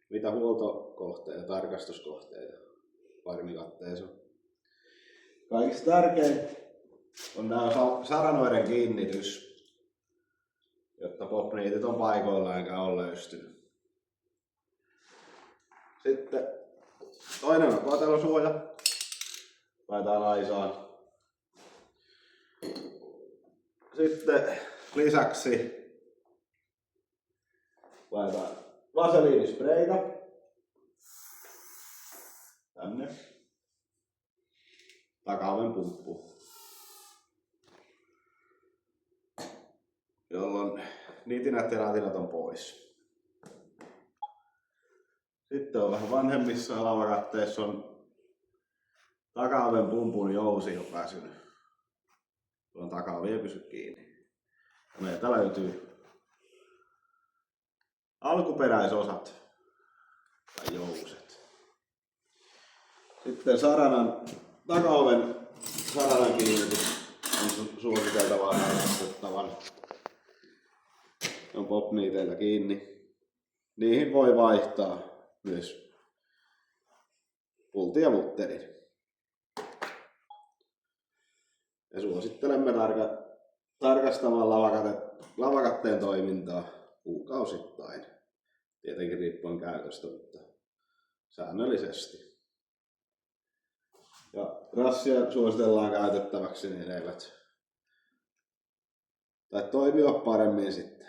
Mitä huoltokohteita, tarkastuskohteita farmikatteessa on? Kaikista tärkein on nämä saranoiden kiinnitys, jotta popniitit on paikoillaan eikä ole löystynyt. Sitten toinen on kotelosuoja. Laitetaan aisaan. Sitten lisäksi laitetaan vaseliinispreitä tänne. Takaoven pumppu, jolloin nitinät ja ratinat on pois. Sitten on vähän vanhemmissa lavakatteissa on takaoven pumpun jousi on väsynyt. Tuon takaovi ei pysy kiinni. Meiltä löytyy alkuperäisosat tai jouset. Sitten takaoven saranan kiinnitys on suositeltavaa tarkastettavan. On popniiteillä kiinni. Niihin voi vaihtaa myös pultin ja mutterin. Ja suosittelemme tarkastamaan lavakatteen toimintaa kuukausittain. Tietenkin riippuen käytöstä, mutta säännöllisesti. Ja rassia suositellaan käytettäväksi, niin eivät tai toimia paremmin sitten.